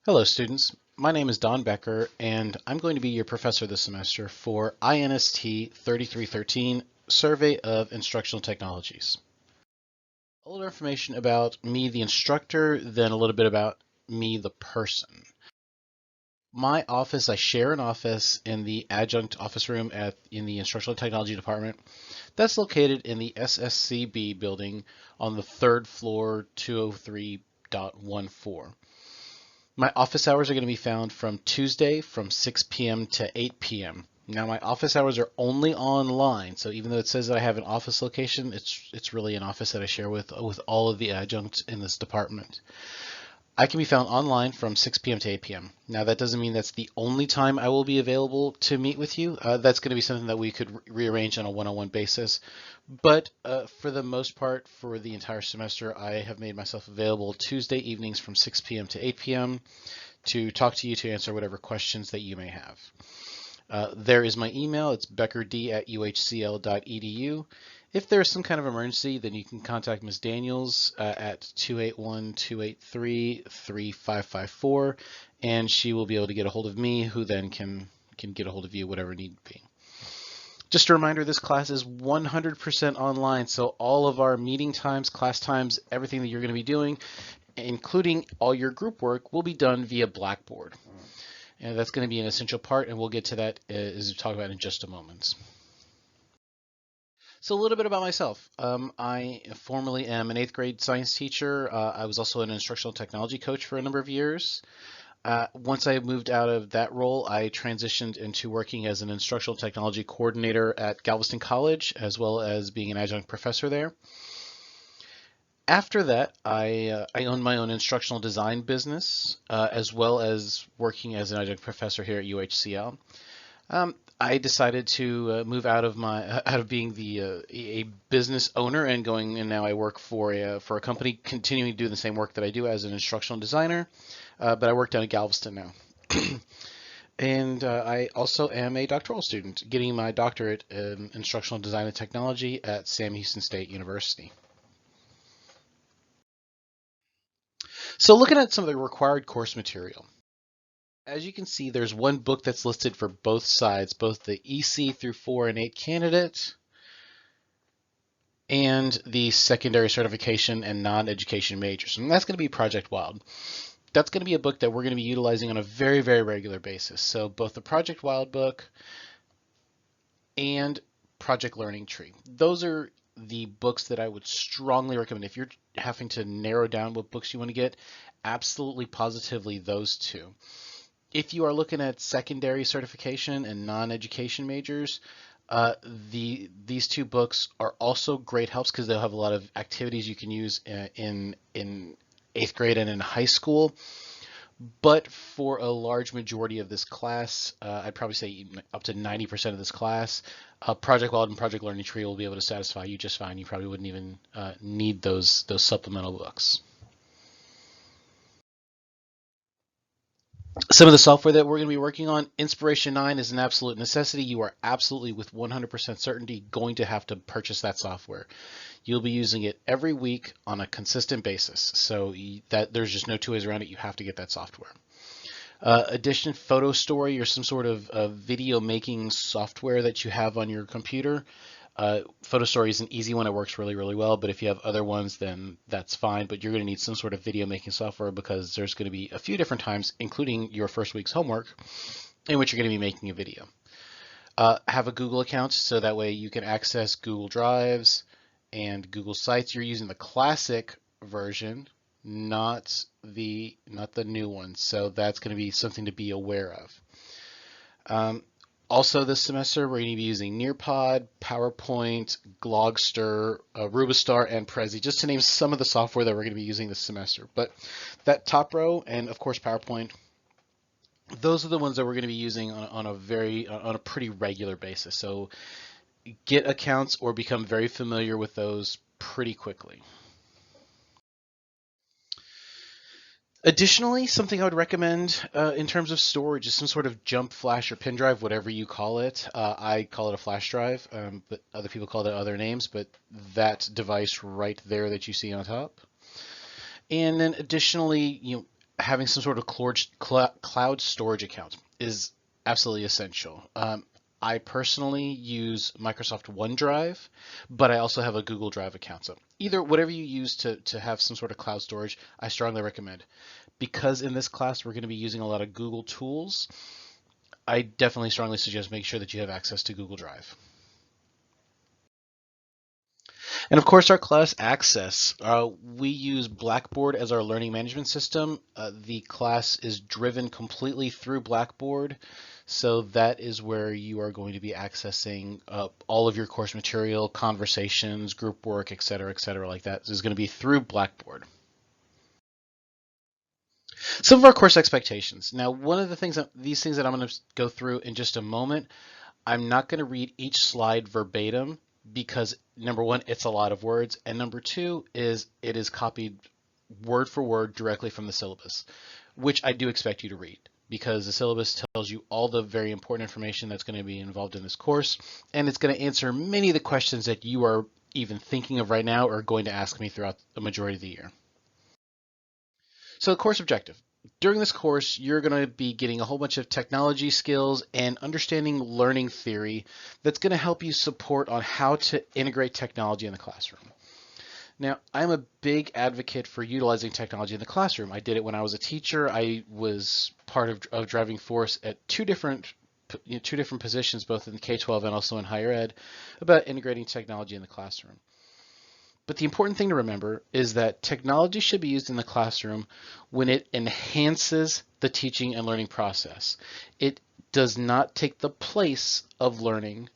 Hello students, my name is Don Becker and I'm going to be your professor this semester for INST 3313, Survey of Instructional Technologies. A little information about me, the instructor, then a little bit about me, the person. My office, I share an office in the adjunct office room in the Instructional Technology Department. That's located in the SSCB building on the third floor, 203.14. My office hours are going to be found from Tuesday from 6 p.m. to 8 p.m. Now my office hours are only online, so even though it says that I have an office location, it's really an office that I share with all of the adjuncts in this department. I can be found online from 6 p.m. to 8 p.m. Now that doesn't mean that's the only time I will be available to meet with you. That's going to be something that we could rearrange on a one-on-one basis. But for the most part, for the entire semester, I have made myself available Tuesday evenings from 6 p.m. to 8 p.m. to talk to you to answer whatever questions that you may have. There is my email. It's beckerd@uhcl.edu. If there's some kind of emergency, then you can contact Ms. Daniels at 281-283-3554, and she will be able to get a hold of me, who then can get a hold of you, whatever need be. Just a reminder, this class is 100% online, so all of our meeting times, class times, everything that you're going to be doing, including all your group work, will be done via Blackboard. And that's going to be an essential part, and we'll get to that as we talk about in just a moment. So a little bit about myself. I formerly am an 8th grade science teacher. I was also an instructional technology coach for a number of years. Once I moved out of that role, I transitioned into working as an instructional technology coordinator at Galveston College, as well as being an adjunct professor there. After that, I owned my own instructional design business, as well as working as an adjunct professor here at UHCL. I decided to move out of being a business owner and now I work for a company continuing to do the same work that I do as an instructional designer, but I work down in Galveston now. And I also am a doctoral student, getting my doctorate in instructional design and technology at Sam Houston State University. So looking at some of the required course material. As you can see, there's one book that's listed for both sides, both the EC through 4 and 8 candidate and the secondary certification and non-education majors. And that's going to be Project Wild. That's going to be a book that we're going to be utilizing on a very, very regular basis. So both the Project Wild book and Project Learning Tree. Those are the books that I would strongly recommend. If you're having to narrow down what books you want to get, absolutely positively those two. If you are looking at secondary certification and non-education majors, these two books are also great helps because they'll have a lot of activities you can use in 8th grade and in high school. But for a large majority of this class, I'd probably say up to 90% of this class, Project Wild and Project Learning Tree will be able to satisfy you just fine. You probably wouldn't even need those supplemental books. Some of the software that we're going to be working on, Inspiration 9 is an absolute necessity. You are absolutely with 100% certainty going to have to purchase that software. You'll be using it every week on a consistent basis. So that there's just no two ways around it. You have to get that software. Addition, Photo Story or some sort of video making software that you have on your computer. Photo Story is an easy one. It works really, really well. But if you have other ones, then that's fine. But you're going to need some sort of video making software because there's going to be a few different times, including your first week's homework, in which you're going to be making a video. Have a Google account so that way you can access Google Drives and Google Sites. You're using the classic version, not the new one. So that's going to be something to be aware of. Also this semester, we're going to be using Nearpod, PowerPoint, Glogster, Rubistar, and Prezi, just to name some of the software that we're going to be using this semester. But that top row, and of course PowerPoint, those are the ones that we're going to be using on a pretty regular basis. So get accounts or become very familiar with those pretty quickly. Additionally, something I would recommend in terms of storage is some sort of jump flash or pin drive, whatever you call it. I call it a flash drive, but other people call it other names, but that device right there that you see on top. And then additionally, having some sort of cloud storage account is absolutely essential. I personally use Microsoft OneDrive, but I also have a Google Drive account. So either whatever you use to have some sort of cloud storage, I strongly recommend. Because in this class we're going to be using a lot of Google tools, I definitely strongly suggest make sure that you have access to Google Drive. And of course, our class access. We use Blackboard as our learning management system. The class is driven completely through Blackboard. So that is where you are going to be accessing all of your course material, conversations, group work, et cetera, like that. This is going to be through Blackboard. Some of our course expectations. Now, one of the things these things that I'm going to go through in just a moment, I'm not going to read each slide verbatim because number one, it's a lot of words, and number two is it is copied word for word directly from the syllabus, which I do expect you to read because the syllabus tells you all the very important information that's going to be involved in this course, and it's going to answer many of the questions that you are even thinking of right now or going to ask me throughout the majority of the year. So the course objective. During this course, you're going to be getting a whole bunch of technology skills and understanding learning theory that's going to help you support on how to integrate technology in the classroom. Now, I'm a big advocate for utilizing technology in the classroom. I did it when I was a teacher. I was part of driving force at two different positions, both in K-12 and also in higher ed, about integrating technology in the classroom. But the important thing to remember is that technology should be used in the classroom when it enhances the teaching and learning process. It does not take the place of learning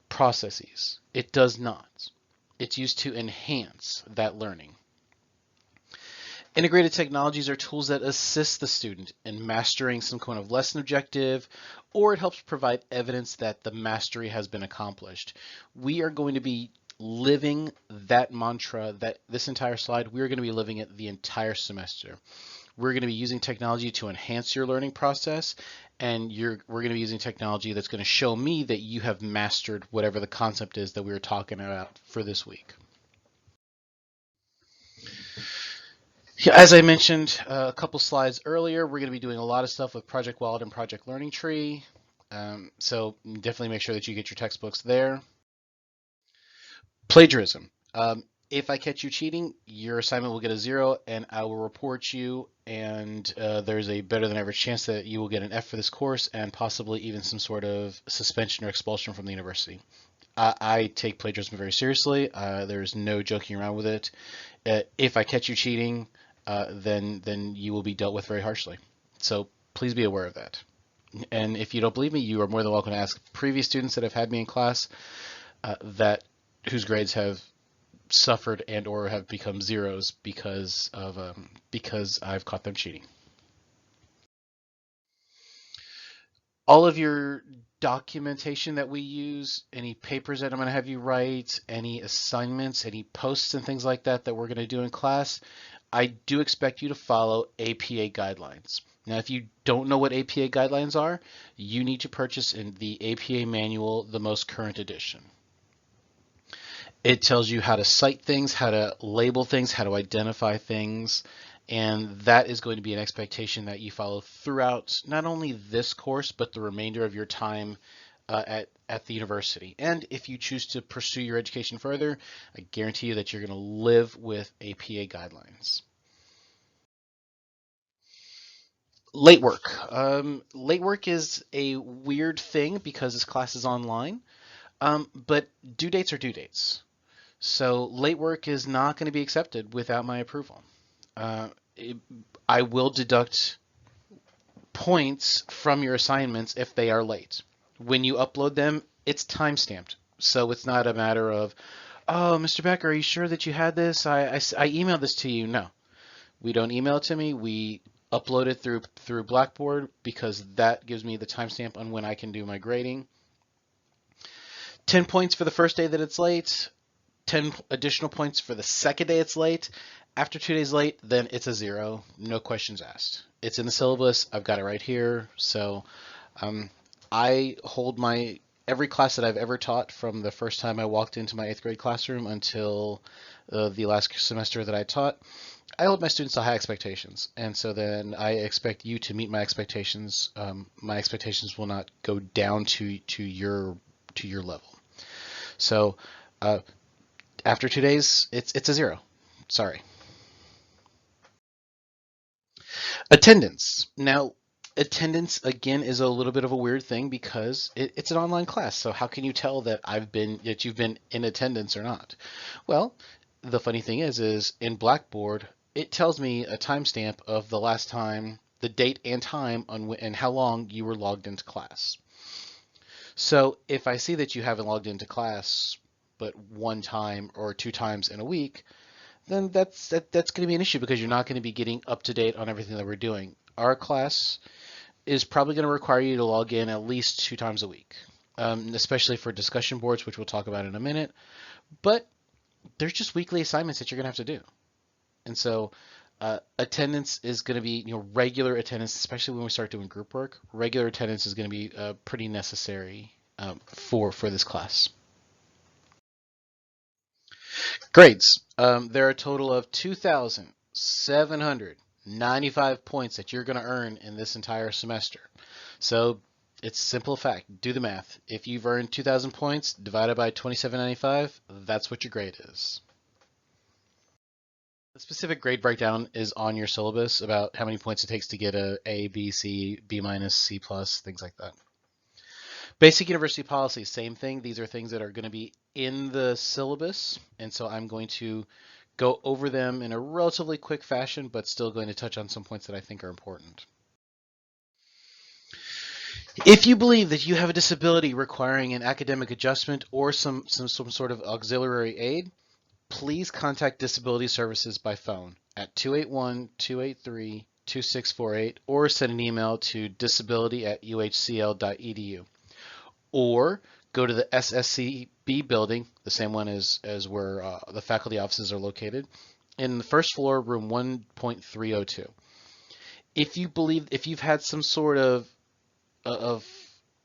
processes. It does not. It's used to enhance that learning. Integrated technologies are tools that assist the student in mastering some kind of lesson objective, or it helps provide evidence that the mastery has been accomplished. We are going to be living that mantra, that this entire slide, we're going to be living it the entire semester. We're going to be using technology to enhance your learning process, and we're going to be using technology that's going to show me that you have mastered whatever the concept is that we were talking about for this week. As I mentioned a couple slides earlier, we're going to be doing a lot of stuff with Project Wallet and Project Learning Tree. So definitely make sure that you get your textbooks there. Plagiarism. If I catch you cheating, your assignment will get a 0 and I will report you, and there's a better than average chance that you will get an F for this course and possibly even some sort of suspension or expulsion from the university. I take plagiarism very seriously. There's no joking around with it. If I catch you cheating, then you will be dealt with very harshly. So please be aware of that. And if you don't believe me, you are more than welcome to ask previous students that have had me in class whose grades have suffered and or have become 0s because I've caught them cheating. All of your documentation that we use, any papers that I'm going to have you write, any assignments, any posts and things like that we're going to do in class, I do expect you to follow APA guidelines. Now, if you don't know what APA guidelines are, you need to purchase in the APA manual, the most current edition. It tells you how to cite things, how to label things, how to identify things, and that is going to be an expectation that you follow throughout not only this course, but the remainder of your time at the university. And if you choose to pursue your education further, I guarantee you that you're going to live with APA guidelines. Late work. Late work is a weird thing because this class is online, but due dates are due dates. So late work is not going to be accepted without my approval. I will deduct points from your assignments if they are late. When you upload them, it's time-stamped. So it's not a matter of, oh, Mr. Becker, are you sure that you had this? I emailed this to you. No, we don't email it to me. We upload it through Blackboard because that gives me the timestamp on when I can do my grading. 10 points for the first day that it's late. 10 additional points for the second day it's late. After 2 days late, then it's a 0. No questions asked. It's in the syllabus. I've got it right here. So I hold my every class that I've ever taught from the first time I walked into my 8th grade classroom until the last semester that I taught, I hold my students to high expectations. And so then I expect you to meet my expectations. My expectations will not go down to your level. So uh, after 2 days, it's a 0. Sorry. Attendance. Now, attendance again is a little bit of a weird thing because it's an online class. So how can you tell that you've been in attendance or not? Well, the funny thing is in Blackboard, it tells me a timestamp of the last time, the date and time and how long you were logged into class. So if I see that you haven't logged into class but one time or 2 times in a week, then that's going to be an issue because you're not going to be getting up to date on everything that we're doing. Our class is probably going to require you to log in at least 2 times a week, especially for discussion boards, which we'll talk about in a minute. But there's just weekly assignments that you're going to have to do. And so attendance is going to be, regular attendance, especially when we start doing group work. Regular attendance is going to be pretty necessary for this class. Grades. There are a total of 2,795 points that you're going to earn in this entire semester. So it's simple fact. Do the math. If you've earned 2,000 points divided by 2,795, that's what your grade is. The specific grade breakdown is on your syllabus about how many points it takes to get A, B, C, B minus, C plus, things like that. Basic university policy, same thing. These are things that are going to be in the syllabus, and so I'm going to go over them in a relatively quick fashion, but still going to touch on some points that I think are important. If you believe that you have a disability requiring an academic adjustment or some sort of auxiliary aid, please contact Disability Services by phone at 281-283-2648 or send an email to disability@uhcl.edu. Or go to the SSCB building, the same one as where the faculty offices are located, in the first floor, room 1.302. If you've had some sort of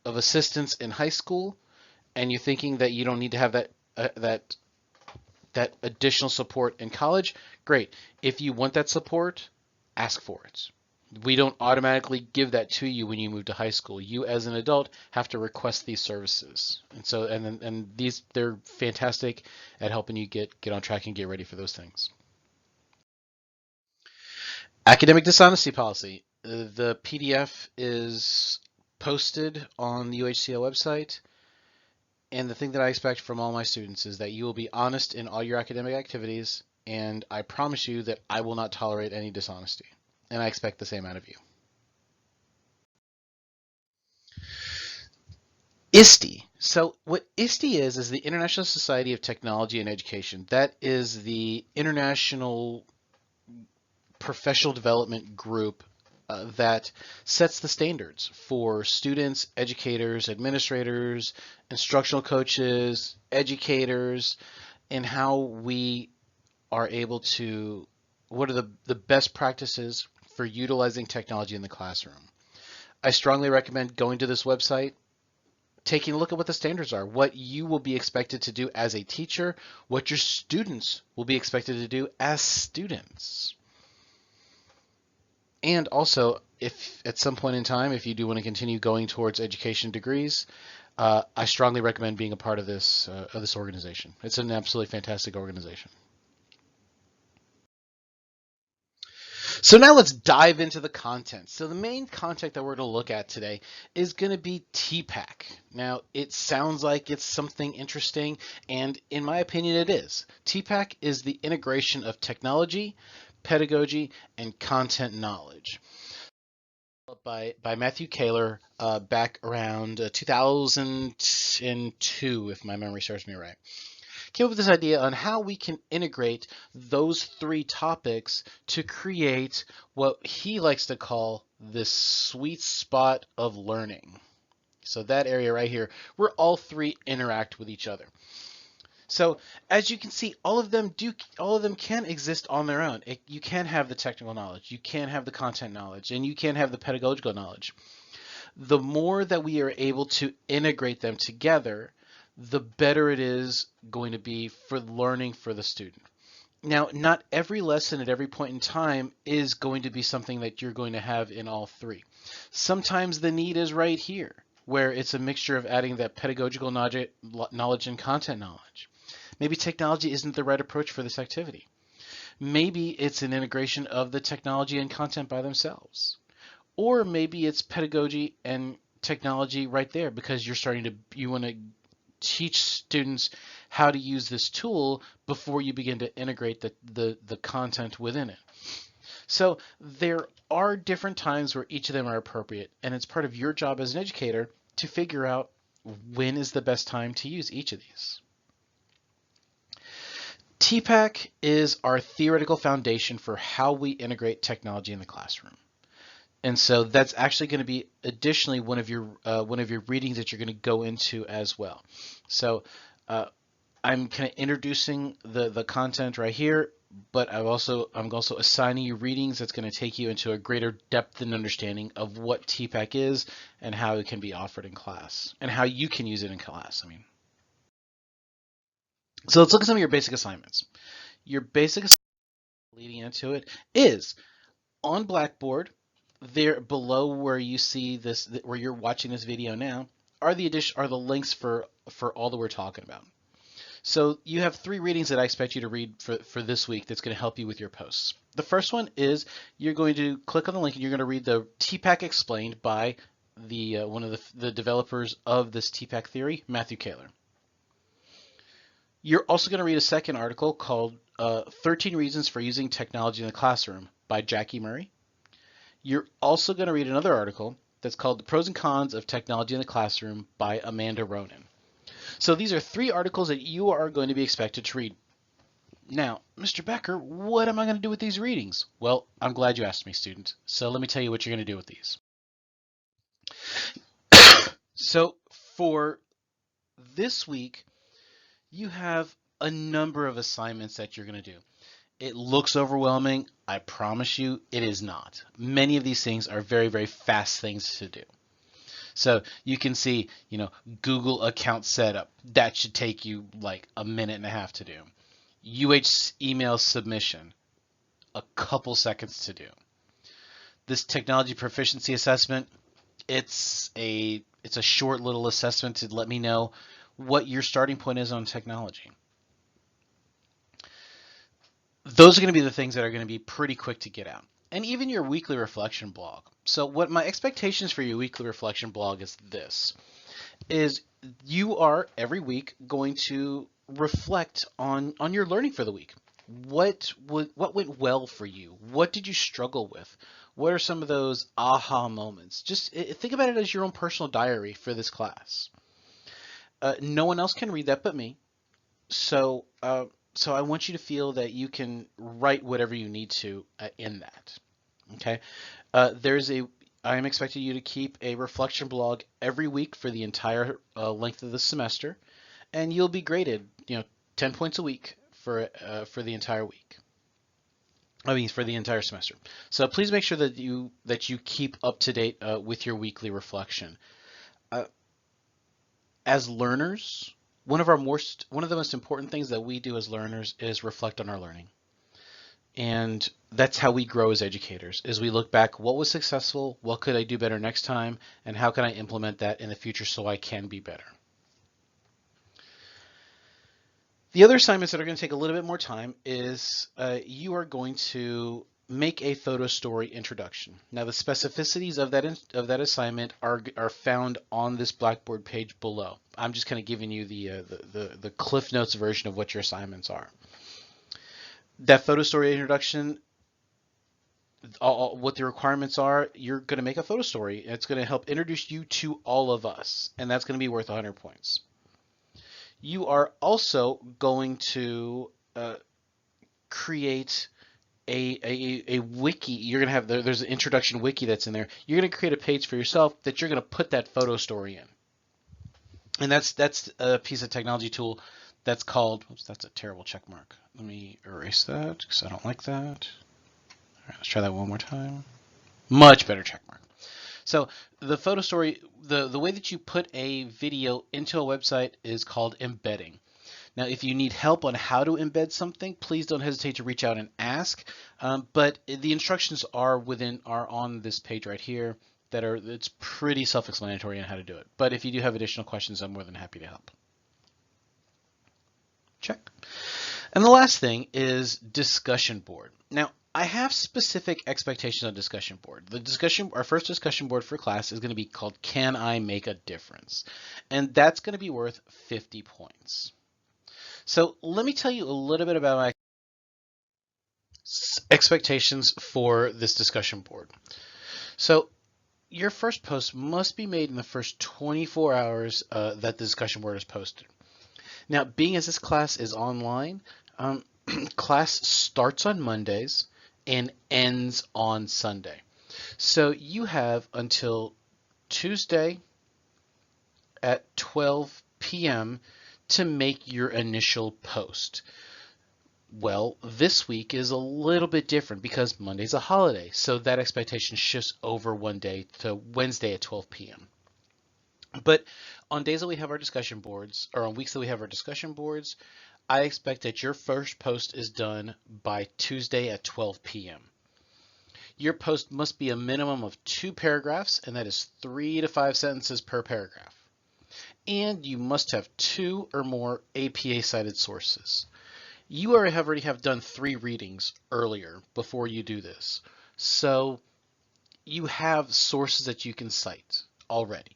assistance in high school, and you're thinking that you don't need to have that additional support in college, great. If you want that support, ask for it. We don't automatically give that to you when you move to high school. You as an adult have to request these services. And these, they're fantastic at helping you get on track and get ready for those things. Academic dishonesty policy. The PDF is posted on the UHCL website. And the thing that I expect from all my students is that you will be honest in all your academic activities, and I promise you that I will not tolerate any dishonesty. And I expect the same out of you. ISTE. So what ISTE is the International Society of Technology and Education. That is the international professional development group that sets the standards for students, educators, administrators, instructional coaches, educators, and how we are able to, what are the best practices for utilizing technology in the classroom. I strongly recommend going to this website, taking a look at what the standards are, what you will be expected to do as a teacher, what your students will be expected to do as students. And also, if at some point in time, if you do want to continue going towards education degrees, I strongly recommend being a part of this organization. It's an absolutely fantastic organization. So now let's dive into the content. So the main content that we're going to look at today is going to be TPACK. Now, it sounds like it's something interesting, and in my opinion, it is. TPACK is the integration of technology, pedagogy, and content knowledge. By Matthew Kaler back around 2002, if my memory serves me right. Came up with this idea on how we can integrate those 3 topics to create what he likes to call this sweet spot of learning. So that area right here, where all 3 interact with each other. So as you can see, all of them can exist on their own. You can have the technical knowledge, you can have the content knowledge, and you can have the pedagogical knowledge. The more that we are able to integrate them together, the better it is going to be for learning for the student. Now, not every lesson at every point in time is going to be something that you're going to have in all three. Sometimes the need is right here, where it's a mixture of adding that pedagogical knowledge and content knowledge. Maybe technology isn't the right approach for this activity. Maybe it's an integration of the technology and content by themselves. Or maybe it's pedagogy and technology right there because you want to teach students how to use this tool before you begin to integrate the content within it. So there are different times where each of them are appropriate, and it's part of your job as an educator to figure out when is the best time to use each of these. TPACK is our theoretical foundation for how we integrate technology in the classroom. And so that's actually going to be additionally one of your readings that you're going to go into as well. So I'm kind of introducing the content right here, but I'm also assigning you readings that's going to take you into a greater depth and understanding of what TPACK is and how it can be offered in class and how you can use it in class. So let's look at some of your basic assignments. Your basic assignment leading into it is on Blackboard. There below where you see this, where you're watching this video now, are the links for all that we're talking about. So you have 3 readings that I expect you to read for this week that's going to help you with your posts. The first one is you're going to click on the link and you're going to read the TPACK Explained by one of the developers of this TPACK theory, Matthew Kaler. You're also going to read a second article called 13 Reasons for Using Technology in the Classroom by Jackie Murray. You're also going to read another article that's called The Pros and Cons of Technology in the Classroom by Amanda Ronan. So these are 3 articles that you are going to be expected to read. Now, Mr. Becker, what am I going to do with these readings? Well, I'm glad you asked me, student. So let me tell you what you're going to do with these. So for this week, you have a number of assignments that you're going to do. It looks overwhelming. I promise you it is not. Many of these things are very, very fast things to do. So you can see, Google account setup. That should take you like a minute and a half to do. UH email submission, a couple seconds to do. This technology proficiency assessment, it's a short little assessment to let me know what your starting point is on technology. Those are going to be the things that are going to be pretty quick to get out. And even your weekly reflection blog. So what my expectations for your weekly reflection blog is this, is you are every week going to reflect on your learning for the week. What went well for you? What did you struggle with? What are some of those aha moments? Just think about it as your own personal diary for this class. No one else can read that but me. So I want you to feel that you can write whatever you need to in that. Okay. I am expecting you to keep a reflection blog every week for the entire length of the semester, and you'll be graded, 10 points a week for the entire week. For the entire semester. So please make sure that you keep up to date with your weekly reflection. As learners, one of the most important things that we do as learners is reflect on our learning. And that's how we grow as educators, is we look back, what was successful, what could I do better next time, and how can I implement that in the future so I can be better. The other assignments that are going to take a little bit more time is you are going to make a photo story introduction. Now the specificities of that assignment are found on this Blackboard page below. I'm just kind of giving you the Cliff Notes version of what your assignments are. That photo story introduction, what the requirements are, you're going to make a photo story. It's going to help introduce you to all of us, and that's going to be worth 100 points. You are also going to create a wiki. You're going to have there's an introduction wiki that's in there. You're going to create a page for yourself that you're going to put that photo story in, and that's a piece of technology tool that's called. Oops, that's a terrible check mark. Let me erase that because I don't like that. All right, let's try that one more time. Much better check mark. So the photo story, the way that you put a video into a website is called embedding. Now, if you need help on how to embed something, please don't hesitate to reach out and ask. But the instructions are on this page right here it's pretty self-explanatory on how to do it. But if you do have additional questions, I'm more than happy to help. Check. And the last thing is discussion board. Now, I have specific expectations on discussion board. Our first discussion board for class is going to be called Can I Make a Difference? And that's going to be worth 50 points. So let me tell you a little bit about my expectations for this discussion board. So your first post must be made in the first 24 hours that the discussion board is posted. Now, being as this class is online, class starts on Mondays and ends on Sunday. So you have until Tuesday at 12 p.m. to make your initial post. Well, this week is a little bit different because Monday's a holiday, so that expectation shifts over one day to Wednesday at 12 p.m. But on days that we have our discussion boards, or on weeks that we have our discussion boards, I expect that your first post is done by Tuesday at 12 p.m. Your post must be a minimum of 2 paragraphs, and that is 3 to 5 sentences per paragraph. And you must have 2 or more APA cited sources. You already have done 3 readings earlier before you do this. So you have sources that you can cite already.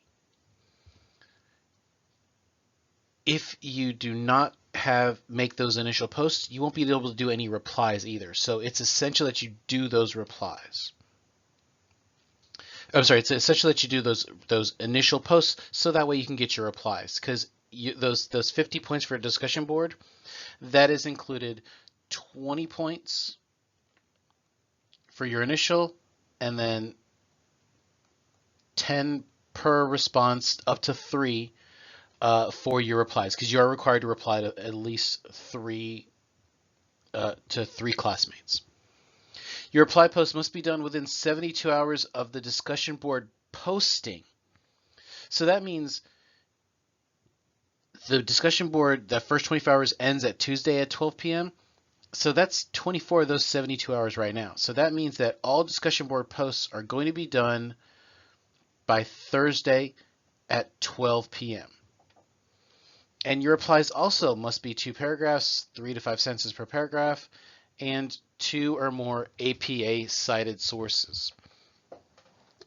If you do not make those initial posts, you won't be able to do any replies either. So it's essential that you do those replies. I'm sorry, it's essential that you do those initial posts so that way you can get your replies, because those 50 points for a discussion board, that is included 20 points for your initial, and then 10 per response, up to 3 for your replies, because you are required to reply to at least 3 classmates. Your reply post must be done within 72 hours of the discussion board posting. So that means the discussion board, that first 24 hours ends at Tuesday at 12 p.m. So that's 24 of those 72 hours right now. So that means that all discussion board posts are going to be done by Thursday at 12 p.m. And your replies also must be 2 paragraphs, 3 to 5 sentences per paragraph, and 2 or more APA cited sources.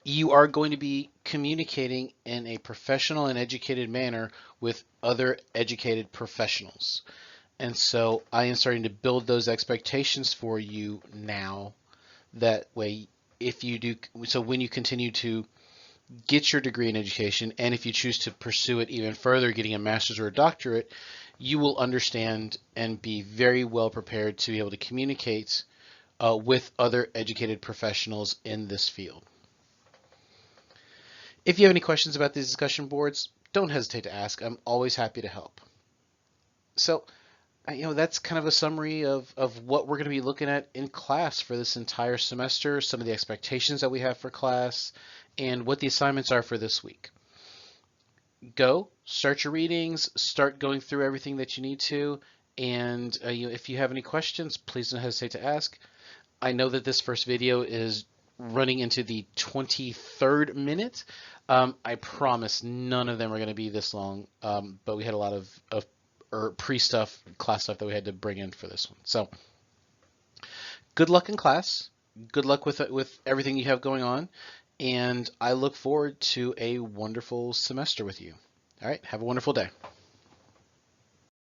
You are going to be communicating in a professional and educated manner with other educated professionals. And so I am starting to build those expectations for you now. That way, when you continue to get your degree in education, and if you choose to pursue it even further, getting a master's or a doctorate, you will understand and be very well prepared to be able to communicate with other educated professionals in this field. If you have any questions about these discussion boards, don't hesitate to ask. I'm always happy to help. So, that's kind of a summary of what we're going to be looking at in class for this entire semester, some of the expectations that we have for class, and what the assignments are for this week. Go, start your readings, start going through everything that you need to, and if you have any questions, please don't hesitate to ask. I know that this first video is running into the 23rd minute. I promise none of them are going to be this long, but we had a lot of class stuff that we had to bring in for this one. So good luck in class. Good luck with everything you have going on. And I look forward to a wonderful semester with you. All right, have a wonderful day.